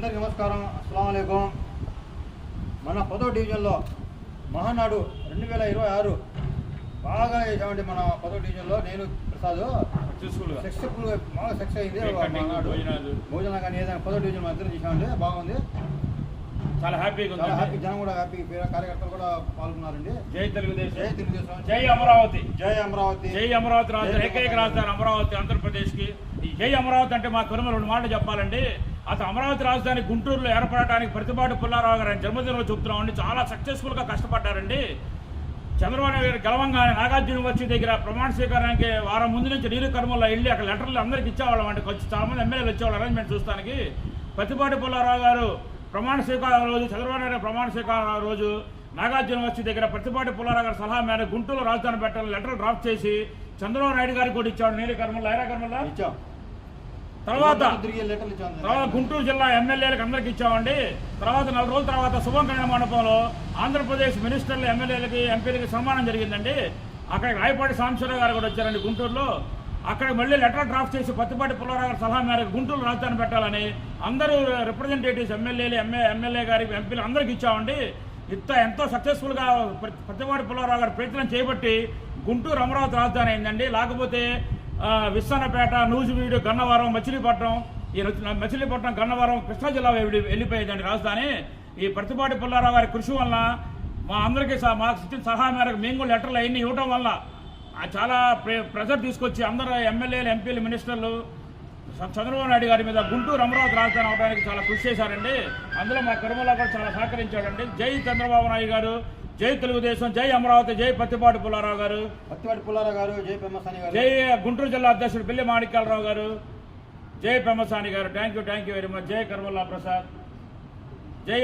అందరికీ నమస్కారం. అస్సలాము అలైకుం. మన 10వ డివిజన్లో మహానాడు 2026 బాగా చేసామండి. మన 10వ డివిజన్లో నేను ప్రసాద్ సక్సెస్ఫుల్ బాగా సక్సెస్ అయింది. మహానాడు భోజనం కానీ ఏదైనా 10వ డివిజన్ అందరం చేసామండి. బాగుంది, చాలా హ్యాపీగా ఉంది. హ్యాపీ, జనం కూడా హ్యాపీ, కార్యకర్తలు కూడా పాల్గొన్నారండి. జై తెలుగుదేశం, జై తెలుగుదేశం, జై అమరావతి, జై అమరావతి, జై అమరావతి. రాజధాని ఏకైక రాజధాని అమరావతి, ఆంధ్రప్రదేశ్ కి. జై అమరావతి అంటే మా కుటుంబం 2 మాటలు చెప్పాలండి. అతను అమరావతి రాజధాని గుంటూరులో ఏర్పడటానికి ప్రతిపాటి పుల్లారావు గారు ఆయన జన్మదినంలో చెప్తున్నామండి. చాలా సక్సెస్ఫుల్ గా కష్టపడ్డారండి. చంద్రబాబు నాయుడు గారు గెలవంగానే నాగార్జున యూనివర్సిటీ దగ్గర ప్రమాణ స్వీకారానికి వారం ముందు నుంచి నీరు కర్మల్లో వెళ్ళి అక్కడ లెటర్లు అందరికి ఇచ్చేవాళ్ళం అండి. చాలా మంది ఎమ్మెల్యేలు వచ్చేవాళ్ళు అరేంజ్మెంట్ చూస్తానికి. ప్రతిపాటి పుల్లారావు గారు ప్రమాణ స్వీకారం రోజు, చంద్రబాబు నాయుడు ప్రమాణ స్వీకారం రోజు నాగార్జున యూనివర్సిటీ దగ్గర ప్రతిపాటి పుల్లారావు గారి సలహా మేరకు గుంటూరు రాజధాని పెట్టాలని లెటర్ డ్రాప్ చేసి చంద్రబాబు నాయుడు గారికి కూడా ఇచ్చాడు. నీరు కర్మల్లో, ఐరా కర్మల్లో ఇచ్చాం. తర్వాత గుంటూరు జిల్లా ఎమ్మెల్యేలకు అందరికి ఇచ్చామండి. తర్వాత 4 రోజుల తర్వాత శుభం కళ్యాణ మండపంలో ఆంధ్రప్రదేశ్ మినిస్టర్లు, ఎమ్మెల్యేలకి, ఎంపీలకి సన్మానం జరిగిందండి. అక్కడికి రాయపాటి సాంబశివరావు గారు కూడా వచ్చారండి గుంటూరులో. అక్కడ మళ్ళీ లెటర్ డ్రాఫ్ట్ చేసి ప్రతిపాటి పుల్లారావు గారి సలహా మేరకు గుంటూరు రాజధాని పెట్టాలని అందరూ రిప్రజెంటేటివ్స్, ఎమ్మెల్యే గారికి, ఎంపీలు అందరికి ఇచ్చామండి. ఎంతో సక్సెస్ఫుల్గా ప్రతిపాటి పుల్లారావు గారు ప్రయత్నం చేయబట్టి గుంటూరు అమరావతి రాజధాని అయిందండి. లేకపోతే విస్సన్నపేట, నూజివీడు, గన్నవరం, మచిలీపట్నం, మచిలీపట్నం, గన్నవరం కృష్ణా జిల్లా వెళ్ళిపోయేదండి రాజధాని. ఈ ప్రతిపాటి పుల్లారావు గారి కృషి వల్ల మా అందరికీ మాకు ఇచ్చిన సలహా మేరకు మేము కూడా లెటర్లు అవన్నీ ఇవ్వడం వల్ల చాలా ప్రెజర్ తీసుకొచ్చి అందరూ ఎమ్మెల్యేలు, ఎంపీలు, మినిస్టర్లు చంద్రబాబు నాయుడు గారి మీద గుంటూరు అమరావతి రాజధాని అవడానికి చాలా కృషి చేశారండి. అందులో మా కర్మలా కూడా చాలా సహకరించాడండి. జై చంద్రబాబు నాయుడు గారు, జై తెలుగుదేశం, జై అమరావతి, జై ప్రతిపాటి పుల్లారావు గారు, జై పెమ్మసాని గారు, జై గుంటూరు జిల్లా అధ్యక్షుడు పిల్లి మాణిక్యాలరావు గారు, జై పెమ్మసాని గారు. Thank you very much. జై కర్మల్లా ప్రసాద్, జై